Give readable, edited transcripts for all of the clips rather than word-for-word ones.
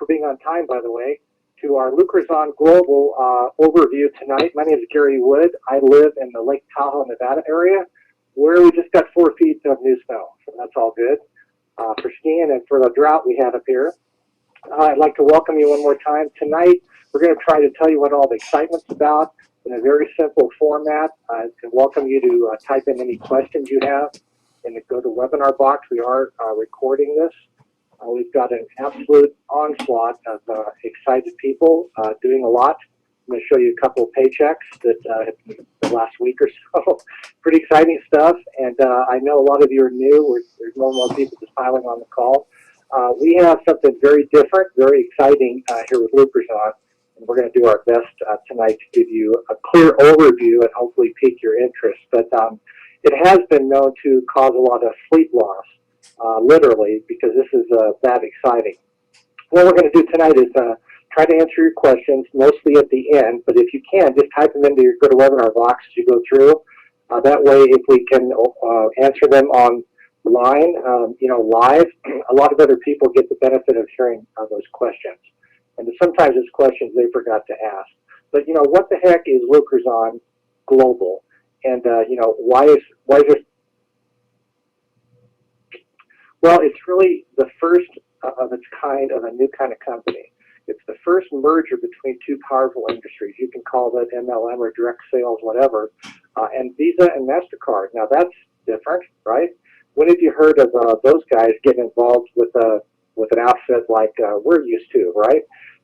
for being on time, by the way, to our Lucrazon Global overview tonight. My name is Gary Wood. I live in the Lake Tahoe, Nevada area, where we just got 4 feet of new snow, so that's all good for skiing and for the drought we have up here. I'd like to welcome you one more time. Tonight, we're going to try to tell you what all the excitement's about in a very simple format. I can welcome you to type in any questions you have in the GoToWebinar box. We are recording this. We've got an absolute onslaught of excited people doing a lot. I'm going to show you a couple of paychecks that the last week or so. Pretty exciting stuff, and I know a lot of you are new. There's more and more people just piling on the call. We have something very different, very exciting here with Lucrazon, and we're going to do our best tonight to give you a clear overview and hopefully pique your interest. But it has been known to cause a lot of sleep loss. Literally, because this is that exciting. What we're going to do tonight is try to answer your questions, mostly at the end, but if you can, just type them into your GoToWebinar box as you go through. That way, if we can answer them online, live, a lot of other people get the benefit of hearing those questions. And sometimes it's questions they forgot to ask. But, what the heck is Lucrazon Global? And, why is this? Well, it's really the first of its kind of a new kind of company. It's the first merger between two powerful industries. You can call that MLM or direct sales, whatever, and Visa and MasterCard. Now, that's different, right? When have you heard of those guys getting involved with an outfit like we're used to, right?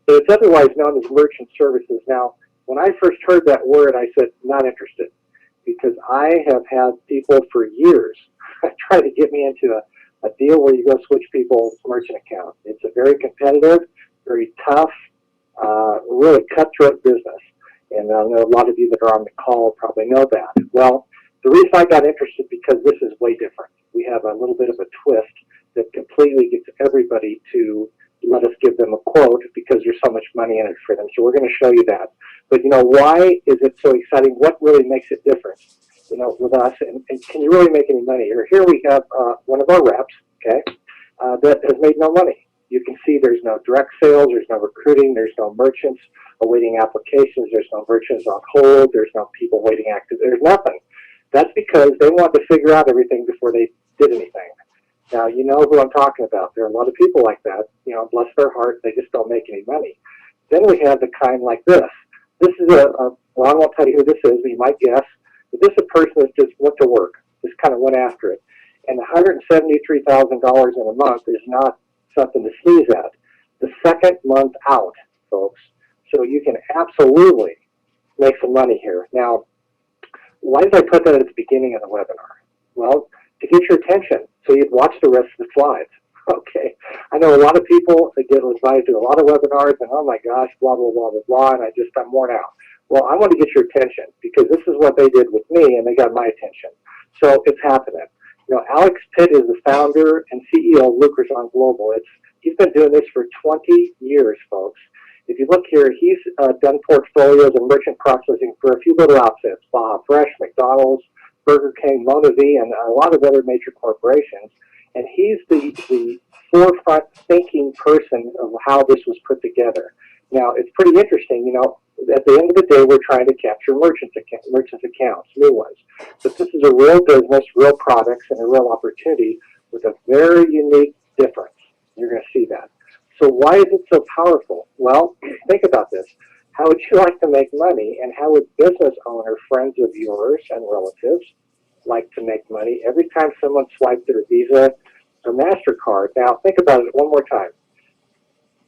So it's otherwise known as merchant services. Now, when I first heard that word, I said, not interested, because I have had people for years try to get me into a deal where you go switch people's merchant account. It's a very competitive, very tough, really cutthroat business. And I know a lot of you that are on the call probably know that. Well, the reason I got interested because this is way different. We have a little bit of a twist that completely gets everybody to let us give them a quote because there's so much money in it for them. So we're going to show you that. But, why is it so exciting? What really makes it different? With us, and can you really make any money? Here we have one of our reps, okay, that has made no money. You can see there's no direct sales, there's no recruiting, there's no merchants awaiting applications, there's no merchants on hold, there's no people waiting active, there's nothing. That's because they wanted to figure out everything before they did anything. Now, you know who I'm talking about. There are a lot of people like that, bless their heart, they just don't make any money. Then we have the kind like this. This is well, I won't tell you who this is, but you might guess. This is a person that just went to work, just kind of went after it. And $173,000 in a month is not something to sneeze at. The second month out, folks. So you can absolutely make some money here. Now, why did I put that at the beginning of the webinar? Well, to get your attention, so you'd watch the rest of the slides. Okay. I know a lot of people that get invited to a lot of webinars, and oh my gosh, blah, blah, blah, blah, blah, and I'm worn out. Well, I want to get your attention because this is what they did with me, and they got my attention. So it's happening. Alex Pitt is the founder and CEO of Lucrazon Global. He's been doing this for 20 years, folks. If you look here, he's done portfolios and merchant processing for a few little outfits, Baja Fresh, McDonald's, Burger King, Mona V, and a lot of other major corporations. And he's the forefront thinking person of how this was put together. Now, it's pretty interesting, at the end of the day, we're trying to capture merchants' accounts, new ones. But this is a real business, real products, and a real opportunity with a very unique difference. You're going to see that. So why is it so powerful? Well, think about this. How would you like to make money, and how would business owner, friends of yours and relatives like to make money every time someone swiped their Visa or MasterCard? Now, think about it one more time.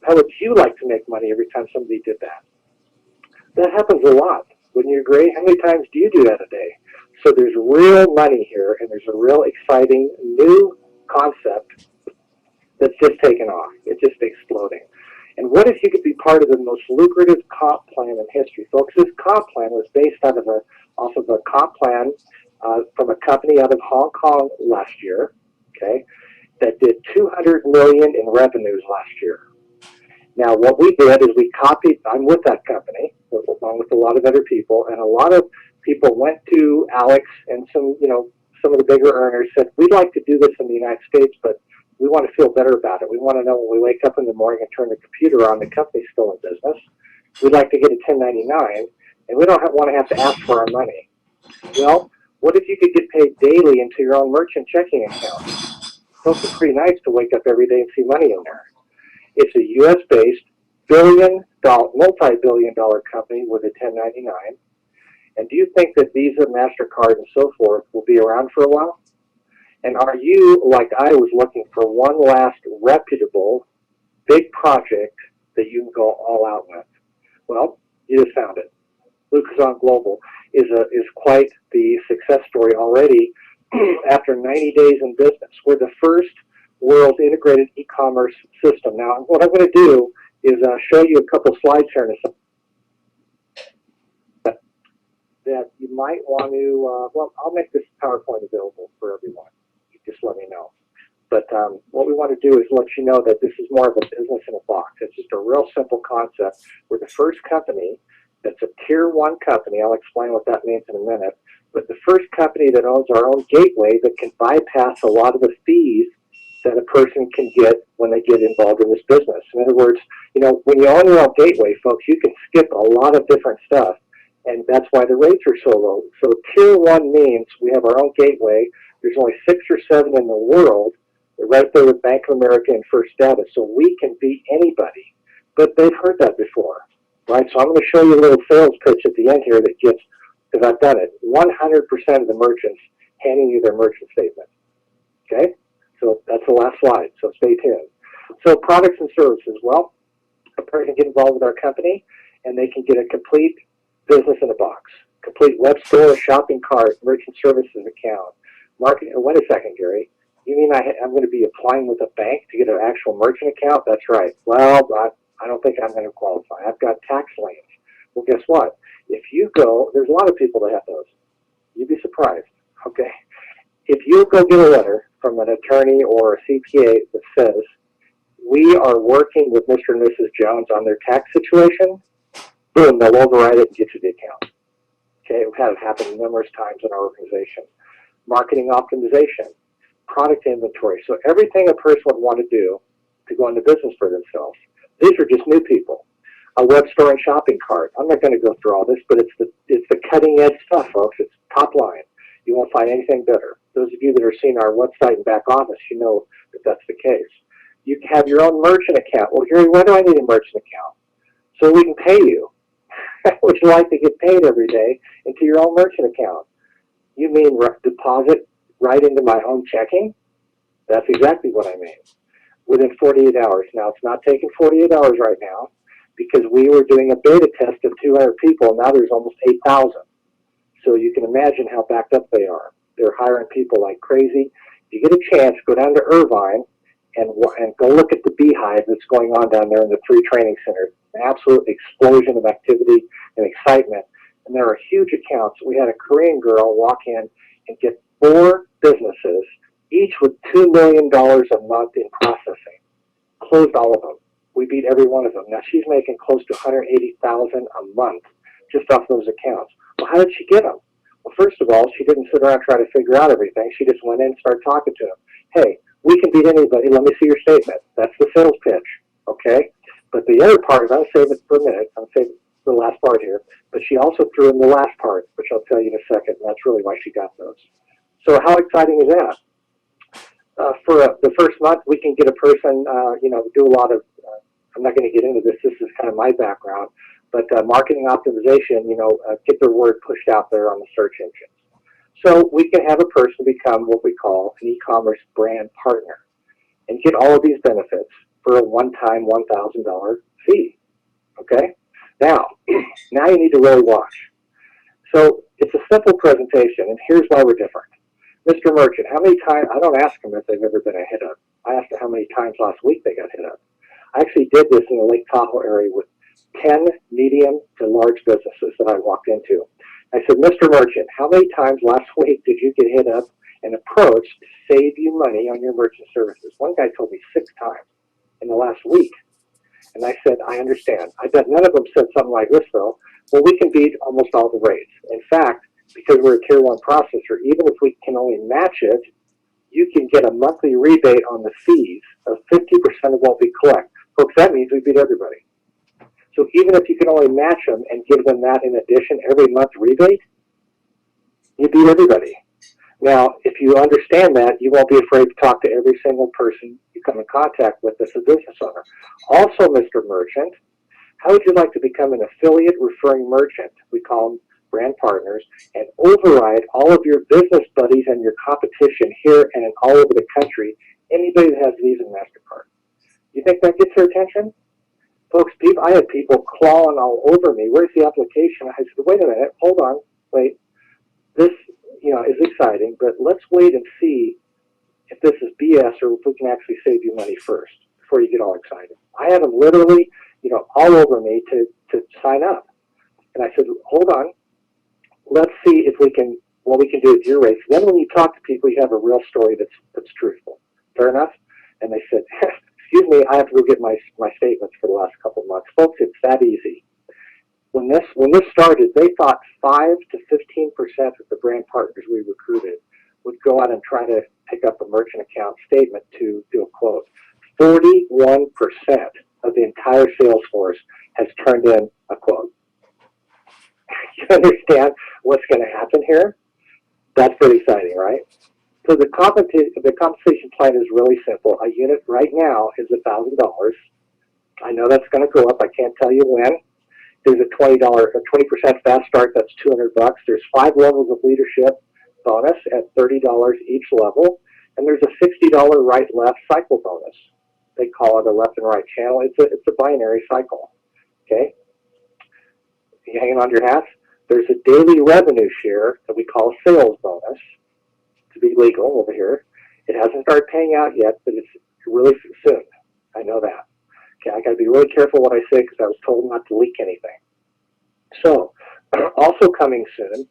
How would you like to make money every time somebody did that? That happens a lot. Wouldn't you agree? How many times do you do that a day? So there's real money here, and there's a real exciting new concept that's just taken off. It's just exploding. And what if you could be part of the most lucrative comp plan in history? Folks, this comp plan was based off of a comp plan from a company out of Hong Kong last year, okay, that did $200 million in revenues last year. Now, what we did is we copied, I'm with that company, along with a lot of other people, and a lot of people went to Alex and some of the bigger earners said, we'd like to do this in the United States, but We want to feel better about it. We want to know when we wake up in the morning and turn the computer on, the company's still in business. We'd like to get a 1099, and we don't want to have to ask for our money. Well, what if you could get paid daily into your own merchant checking account? Those are pretty nice to wake up every day and see money in there. It's a U.S.-based multi-billion-dollar company with a 1099. And do you think that Visa, MasterCard, and so forth will be around for a while? And are you, like I was, looking for one last reputable, big project that you can go all out with? Well, you just found it. Lucrazon Global is quite the success story already. After 90 days in business, we're the first world integrated e-commerce system. Now, what I'm going to do is show you a couple slides here in a second that you might want to, well, I'll make this PowerPoint available for everyone. You just let me know. But what we want to do is let you know that this is more of a business in a box. It's just a real simple concept. We're the first company that's a tier 1 company. I'll explain what that means in a minute. But the first company that owns our own gateway that can bypass a lot of the fees that a person can get when they get involved in this business. In other words, you know, when you own your own gateway, folks, you can skip a lot of different stuff. And that's why the rates are so low. So tier 1 means we have our own gateway. There's only 6 or 7 in the world. They're right there with Bank of America and First Status. So we can beat anybody. But they've heard that before, right? So I'm going to show you a little sales pitch at the end here that gets, because I've done it, 100% of the merchants handing you their merchant statement. Okay? So that's the last slide. So stay tuned. So products and services. Well, a person can get involved with our company, and they can get a complete business in a box, complete web store, shopping cart, merchant services account, marketing. Wait a second, Gary. You mean I'm going to be applying with a bank to get an actual merchant account? That's right. Well, I don't think I'm going to qualify. I've got tax liens. Well, guess what? If you go, there's a lot of people that have those. You'd be surprised, okay? If you go get a letter from an attorney or a CPA that says, we are working with Mr. and Mrs. Jones on their tax situation, boom, they'll override it and get you the account. Okay, we've had it happen numerous times in our organization. Marketing optimization, product inventory. So everything a person would want to do to go into business for themselves. These are just new people. A web store and shopping cart. I'm not going to go through all this, but it's the cutting edge stuff, folks. It's top line. You won't find anything better. Those of you that are seeing our website and back office, you know that that's the case. You can have your own merchant account. Well, Gary, why do I need a merchant account? So we can pay you. Would you like to get paid every day into your own merchant account? You mean deposit right into my own checking? That's exactly what I mean. Within 48 hours. Now, it's not taking 48 hours right now because we were doing a beta test of 200 people, and now there's almost 8,000. So you can imagine how backed up they are. They're hiring people like crazy. If you get a chance, go down to Irvine and go look at the beehive that's going on down there in the 3 training centers. An absolute explosion of activity and excitement. And there are huge accounts. We had a Korean girl walk in and get 4 businesses, each with $2 million a month in processing. Closed all of them. We beat every one of them. Now she's making close to $180,000 a month just off those accounts. Well, how did she get them? Well, first of all, she didn't sit around trying to figure out everything. She just went in and started talking to them. Hey, we can beat anybody. Let me see your statement. That's the sales pitch, okay? But the other part, I'll save it for a minute. I'll save the last part here. But she also threw in the last part, which I'll tell you in a second, and that's really why she got those. So how exciting is that? For the first month, we can get a person, do a lot of, I'm not going to get into this. This is kind of my background. But marketing optimization, get their word pushed out there on the search engines. So we can have a person become what we call an e-commerce brand partner and get all of these benefits for a one-time $1,000 fee, okay? Now you need to really watch. So it's a simple presentation, and here's why we're different. Mr. Merchant, how many times, I don't ask them if they've ever been a hit up. I asked them how many times last week they got hit up. I actually did this in the Lake Tahoe area with 10 medium to large businesses that I walked into. I said, Mr. Merchant, how many times last week did you get hit up and approached to save you money on your merchant services? One guy told me 6 times in the last week. And I said, I understand. I bet none of them said something like this, though. Well, we can beat almost all the rates. In fact, because we're a tier 1 processor, even if we can only match it, you can get a monthly rebate on the fees of 50% of what we collect. Folks, that means we beat everybody. So even if you can only match them and give them that in addition every month rebate, you beat everybody. Now, if you understand that, you won't be afraid to talk to every single person you come in contact with as a business owner. Also, Mr. Merchant, how would you like to become an affiliate referring merchant? We call them brand partners, and override all of your business buddies and your competition here and all over the country, anybody that has Visa and MasterCard. You think that gets their attention? Folks, I had people clawing all over me. Where's the application? I said, wait a minute, hold on, wait. This, is exciting, but let's wait and see if this is BS or if we can actually save you money first before you get all excited. I had them literally, all over me to sign up. And I said, hold on, let's see if what we can do with your rates. Then when you talk to people, you have a real story that's truthful. Fair enough? And they said, excuse me, I have to go get my statements for the last couple of months. Folks, it's that easy. When this started, they thought 5 to 15% of the brand partners we recruited would go out and try to pick up a merchant account statement to do a quote. 41% of the entire sales force has turned in a quote. You understand what's going to happen here? That's pretty exciting, right? So the compensation plan is really simple. A unit right now is $1,000. I know that's going to go up. I can't tell you when. There's a $20 fast start. That's $200. There's 5 levels of leadership bonus at $30 each level, and there's a $60 right-left cycle bonus. They call it a left and right channel. It's a binary cycle. Okay. You hanging on to your hats? There's a daily revenue share that we call a sales bonus to be legal over here. It hasn't started paying out yet, but it's really soon. I know that. Okay, I got to be really careful what I say because I was told not to leak anything. So, also coming soon,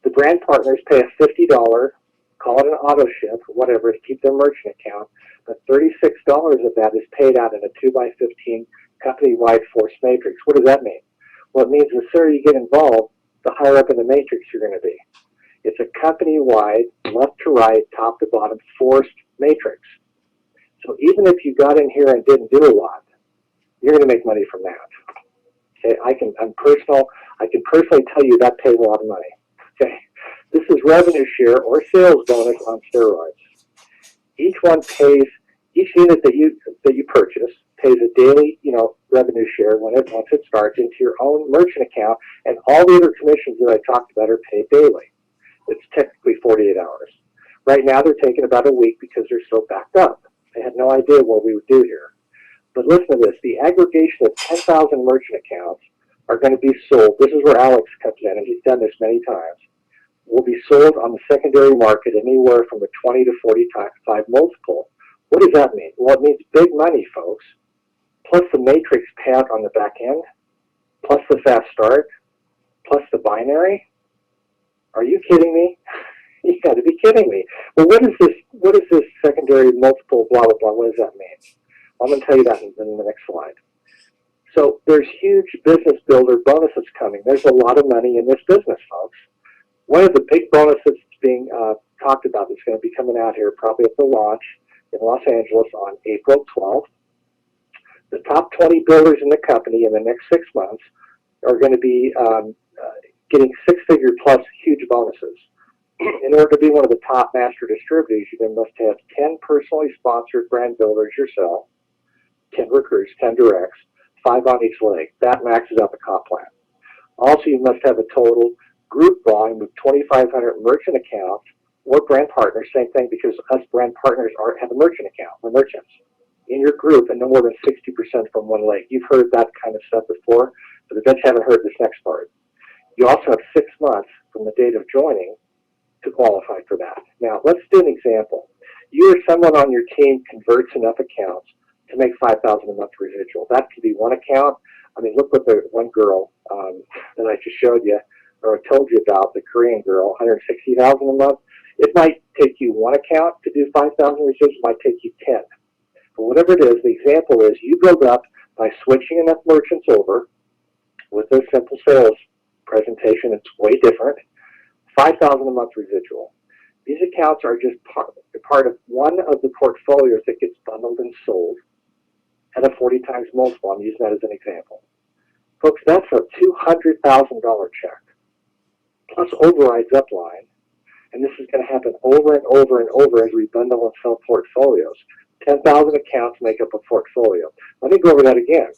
the brand partners pay a $50, call it an auto ship, whatever, to keep their merchant account, but $36 of that is paid out in a 2x15 company-wide force matrix. What does that mean? Well, it means the sooner you get involved, the higher up in the matrix you're going to be. It's a company-wide, left to right, top to bottom, forced matrix. So even if you got in here and didn't do a lot, you're going to make money from that. Okay, I can personally tell you that pays a lot of money. Okay, this is revenue share or sales bonus on steroids. Each unit that you purchase pays a daily, revenue share once it starts into your own merchant account, and all the other commissions that I talked about are paid daily. It's technically 48 hours. Right now they're taking about a week because they're so backed up. They had no idea what we would do here. But listen to this, the aggregation of 10,000 merchant accounts are going to be sold. This is where Alex comes in, and he's done this many times. Will be sold on the secondary market anywhere from a 20 to 45 multiple. What does that mean? Well, it means big money, folks, plus the matrix payout on the back end, plus the fast start, plus the binary. Are you kidding me? You got to be kidding me. Well, what is this secondary multiple, blah, blah, blah? What does that mean? I'm going to tell you that in the next slide. So there's huge business builder bonuses coming. There's a lot of money in this business, folks. One of the big bonuses that's being talked about that's going to be coming out here probably at the launch in Los Angeles on April 12th. The top 20 builders in the company in the next 6 months are going to be getting 6-figure plus huge bonuses. In order to be one of the top master distributors, you then must have 10 personally sponsored brand builders yourself, 10 recruits, 10 directs, 5 on each leg. That maxes out the comp plan. Also, you must have a total group volume of 2,500 merchant accounts or brand partners, same thing, because us brand partners have a merchant account. We're merchants in your group, and no more than 60% from one leg. You've heard that kind of stuff before, but I bet you haven't heard this next part. You also have 6 months from the date of joining to qualify for that. Now, let's do an example. You or someone on your team converts enough accounts to make $5,000 a month residual. That could be one account. I mean, look what the one girl that I just showed you, or I told you about, the Korean girl, $160,000 a month. It might take you one account to do 5,000 residuals. It might take you 10. But whatever it is, the example is you build up by switching enough merchants over with a simple sales presentation. It's way different. $5,000 a month residual. These accounts are just part of one of the portfolios that gets bundled and sold at a 40 times multiple. I'm using that as an example. Folks, that's a $200,000 check, plus overrides upline, and this is going to happen over and over and over as we bundle and sell portfolios. 10,000 accounts make up a portfolio. Let me go over that again.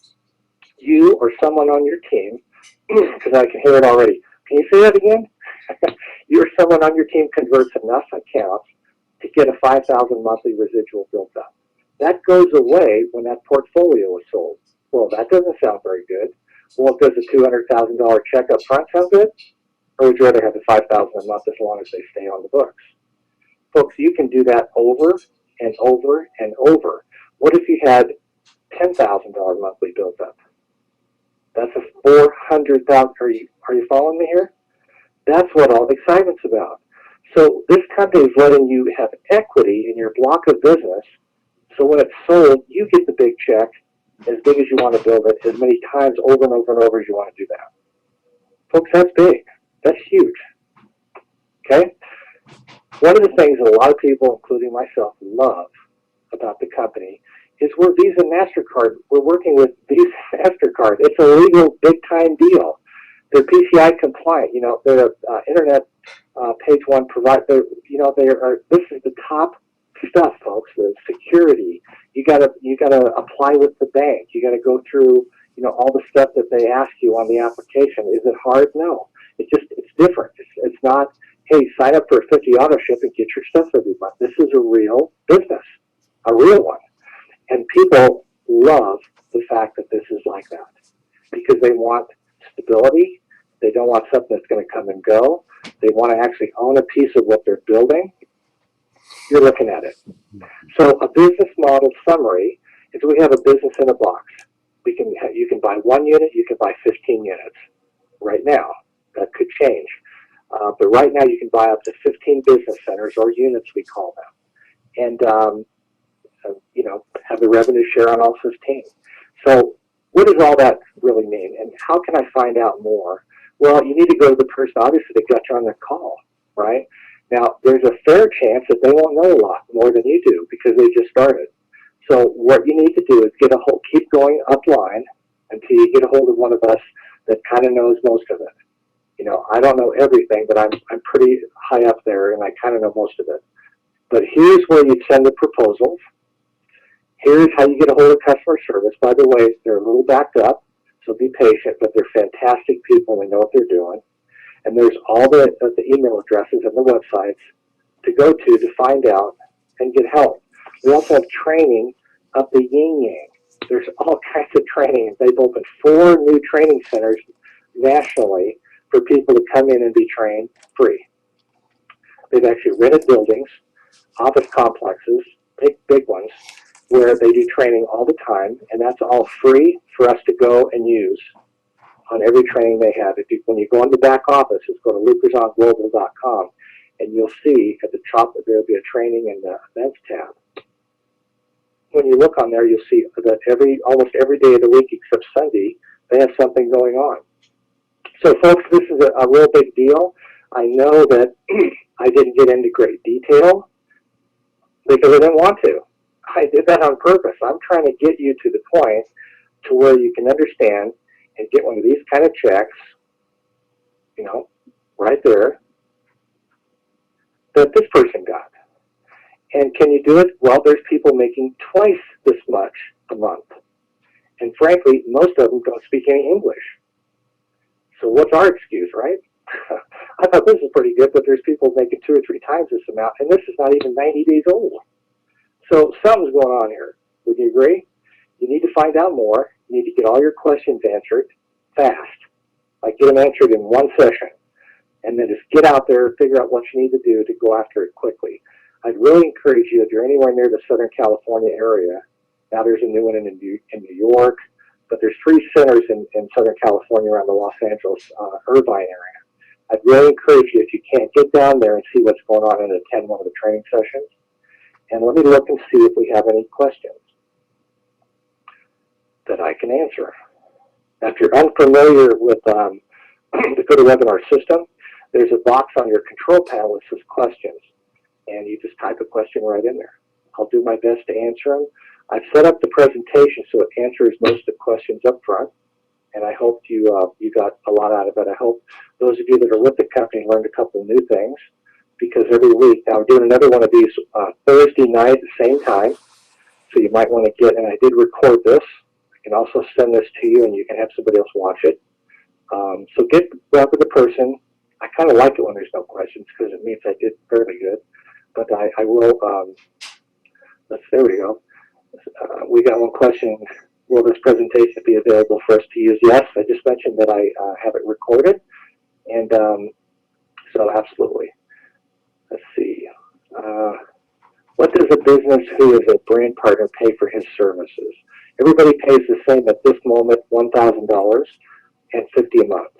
You or someone on your team, because I can hear it already. Can you say that again? You or someone on your team converts enough accounts to get a $5,000 monthly residual built up. That goes away when that portfolio is sold. Well, that doesn't sound very good. Well, does a $200,000 check up front sound good? Or would you rather have the $5,000 a month as long as they stay on the books? Folks, you can do that over and over and over. What if you had $10,000 monthly built up? That's a $400,000. Are you following me here? That's what all the excitement's about. So this company is letting you have equity in your block of business, so when it's sold, you get the big check, as big as you want to build it, as many times over and over and over as you want to do that. Folks, that's big. That's huge. Okay? One of the things that a lot of people, including myself, love about the company is we're Visa and MasterCard. We're working with Visa and MasterCard. It's a legal big-time deal. They're PCI compliant. You know, they're internet page one provider. You know, this is the top stuff, folks. The security. You gotta apply with the bank. You gotta go through, you know, all the stuff that they ask you on the application. Is it hard? No. It's different. It's not, hey, sign up for a 50 auto ship and get your stuff every month. This is a real business, a real one. And people love the fact that this is like that because they want stability. They don't want something that's going to come and go. They want to actually own a piece of what they're building. You're looking at it. So a business model summary is we have a business in a box. You can buy 1 unit, you can buy 15 units right now. That could change. But right now you can buy up to 15 business centers or units, we call them. And, you know, have the revenue share on all 15. So what does all that really mean? And how can I find out more? Well, you need to go to the person, obviously, that got you on the call, right? Now, there's a fair chance that they won't know a lot more than you do because they just started. So what you need to do is keep going upline until you get a hold of one of us that kind of knows most of it. You know, I don't know everything, but I'm pretty high up there, and I kind of know most of it. But here's where you send the proposals. Here's how you get a hold of customer service. By the way, they're a little backed up, so be patient, but they're fantastic people. They know what they're doing. And there's all the email addresses and the websites to go to find out and get help. We also have training up the yin-yang. There's all kinds of training. They've opened 4 new training centers nationally for people to come in and be trained free. They've actually rented buildings, office complexes, big ones, where they do training all the time, and that's all free for us to go and use on every training they have. When you go in the back office, just go to lucrazonglobal.com, and you'll see at the top that there'll be a training in the events tab. When you look on there, you'll see that almost every day of the week except Sunday, they have something going on. So, folks, this is a real big deal. I know that I didn't get into great detail because I didn't want to. I did that on purpose. I'm trying to get you to the point to where you can understand and get one of these kind of checks, you know, right there, that this person got. And can you do it? Well, there's people making twice this much a month. And frankly, most of them don't speak any English. So what's our excuse, right? I thought this was pretty good, but there's people making 2 or 3 times this amount, and this is not even 90 days old. So something's going on here. Would you agree? You need to find out more. You need to get all your questions answered fast. Like get them answered in 1 session. And then just get out there and figure out what you need to do to go after it quickly. I'd really encourage you, if you're anywhere near the Southern California area, now there's a new one in New York, but there's 3 centers in Southern California around the Los Angeles, Irvine area. I'd really encourage you, if you can't, get down there and see what's going on and attend one of the training sessions. And let me look and see if we have any questions that I can answer. Now, if you're unfamiliar with the GoToWebinar system, there's a box on your control panel that says questions. and you just type a question right in there. I'll do my best to answer them. I've set up the presentation so it answers most of the questions up front, and I hope you got a lot out of it. I hope those of you that are with the company learned a couple of new things, because every week, now we're doing another one of these Thursday night at the same time, so you might want to get, and I did record this. I can also send this to you, and you can have somebody else watch it. So get up with the person. I kind of like it when there's no questions, because it means I did fairly good. But I will, there we go. We got one question. Will this presentation be available for us to use? Yes, I just mentioned that I have it recorded. And so absolutely. Let's see. What does a business who is a brand partner pay for his services? Everybody pays the same at this moment, $1,000 and $50 a month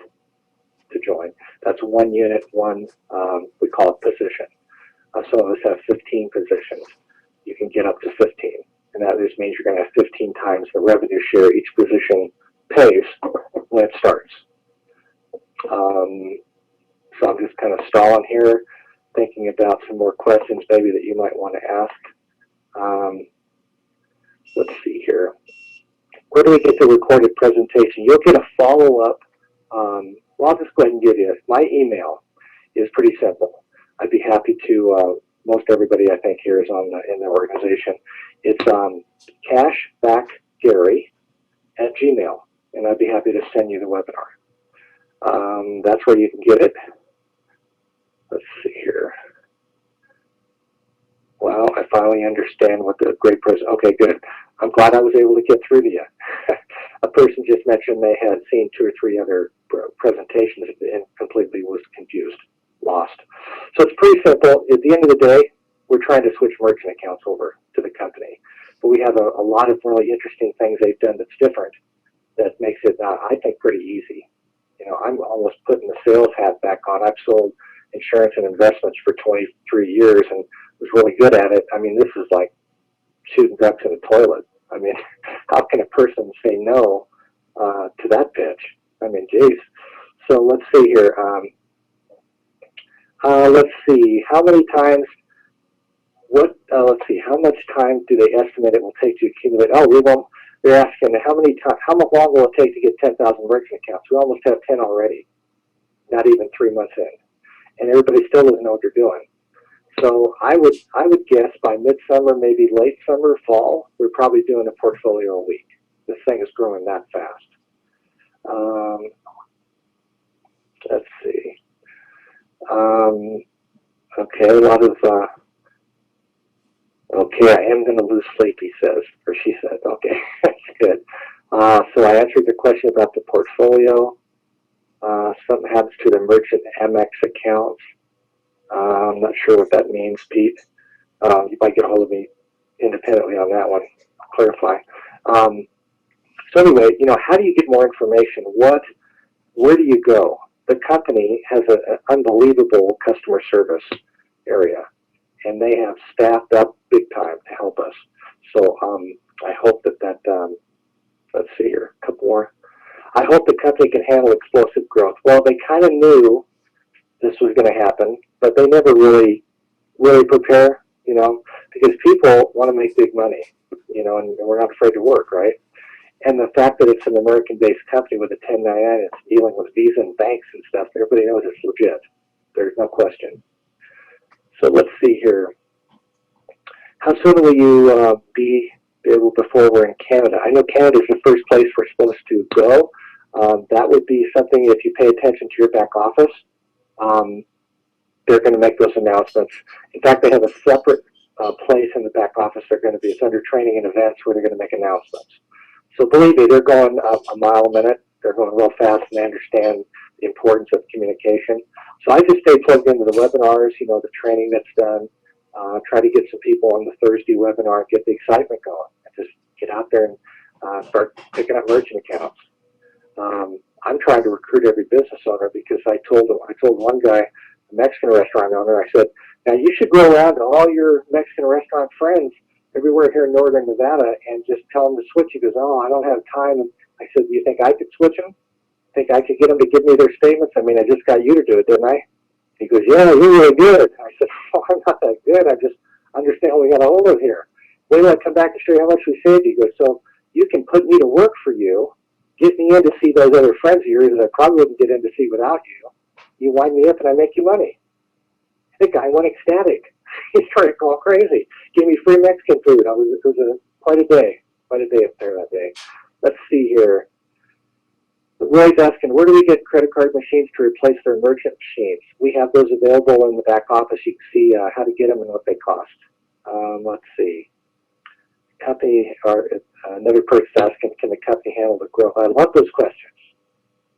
to join. That's one unit, one, we call it position. Some of us have 15 positions. You can get up to 15. And that just means you're going to have 15 times the revenue share each position pays when it starts. So I'm just kind of stalling here, thinking about some more questions maybe that you might want to ask. Let's see here. Where do we get the recorded presentation? You'll get a follow-up. Well, I'll just go ahead and give you it. My email is pretty simple. I'd be happy to, most everybody I think here is on in the organization. It's cashbackgary@gmail, and I'd be happy to send you the webinar. That's where you can get it. Let's see here. Well, I finally understand what the great person. Okay, good. I'm glad I was able to get through to you. A person just mentioned they had seen 2 or 3 other presentations and completely was confused, lost. So it's pretty simple. At the end of the day, we're trying to switch merchant accounts over to the company. But we have a lot of really interesting things they've done that's different that makes it, I think, pretty easy. You know, I'm almost putting the sales hat back on. I've sold insurance and investments for 23 years and was really good at it. I mean, this is like shooting ducks in a toilet. I mean, how can a person say no to that pitch? I mean, geez. So let's see here. Let's see, how many times, let's see, how much time do they estimate it will take to accumulate? Oh, we won't, they're asking how long will it take to get 10,000 merchant accounts? We almost have 10 already, not even 3 months in. And everybody still doesn't know what they're doing. So I would guess by midsummer, maybe late summer, fall, we're probably doing a portfolio a week. This thing is growing that fast. Let's see. Okay, a lot of, okay, I am going to lose sleep, he says, or she said. Okay, that's good. So I answered the question about the portfolio. Something happens to the merchant MX accounts. I'm not sure what that means, Pete. You might get a hold of me independently on that one. I'll clarify. So anyway, you know, how do you get more information? Where do you go? The company has an unbelievable customer service area, and they have staffed up big time to help us. So I hope that let's see here, a couple more. I hope the company can handle explosive growth. Well, they kind of knew this was going to happen, but they never really prepare, you know, because people want to make big money, you know, and we're not afraid to work, right? And the fact that it's an American-based company with a 1099, it's dealing with Visa and banks and stuff, everybody knows it's legit. There's no question. So let's see here. How soon will you be able before we're in Canada? I know Canada is the first place we're supposed to go. That would be something, if you pay attention to your back office, they're going to make those announcements. In fact, they have a separate place in the back office. It's under training and events where they're going to make announcements. So believe me, they're going up a mile a minute. They're going real fast, and they understand the importance of communication. So I just stay plugged into the webinars, you know, the training that's done. Try to get some people on the Thursday webinar, get the excitement going, and just get out there and start picking up merchant accounts. I'm trying to recruit every business owner because I told one guy, a Mexican restaurant owner, I said, now you should go around to all your Mexican restaurant friends everywhere here in northern Nevada and just tell them to switch. He goes, oh, I don't have time. And I said, do you think I could switch them? Think I could get them to give me their statements? I mean, I just got you to do it, didn't I? He goes, yeah, you're really good. I said, oh, I'm not that good. I just understand what we got a hold of here. Wait till I come back and show you how much we saved. He goes, so you can put me to work for you, get me in to see those other friends of yours that I probably wouldn't get in to see without you. You wind me up and I make you money. The guy went ecstatic. He started going crazy. Gave me free Mexican food. It was quite a day up there that day. Let's see here. Roy's asking, where do we get credit card machines to replace their merchant machines? We have those available in the back office. You can see how to get them and what they cost. Let's see. Company, or another person asking, can the company handle the growth? I love those questions.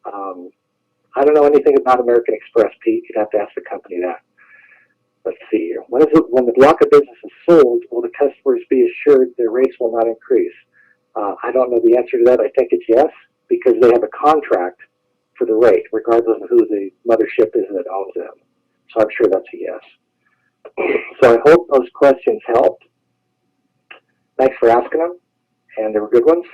I don't know anything about American Express, Pete. You'd have to ask the company that. Let's see here. When the block of business is sold, will the customers be assured their rates will not increase? I don't know the answer to that. I think it's yes, because they have a contract for the rate, regardless of who the mothership is that owns them. So I'm sure that's a yes. So I hope those questions helped. Thanks for asking them, and they were good ones.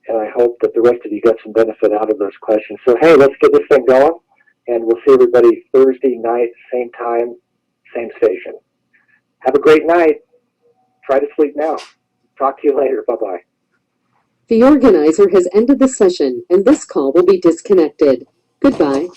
And I hope that the rest of you got some benefit out of those questions. So hey, let's get this thing going, and we'll see everybody Thursday night, same time, same station. Have a great night. Try to sleep now. Talk to you later. Bye-bye. The organizer has ended the session, and this call will be disconnected. Goodbye.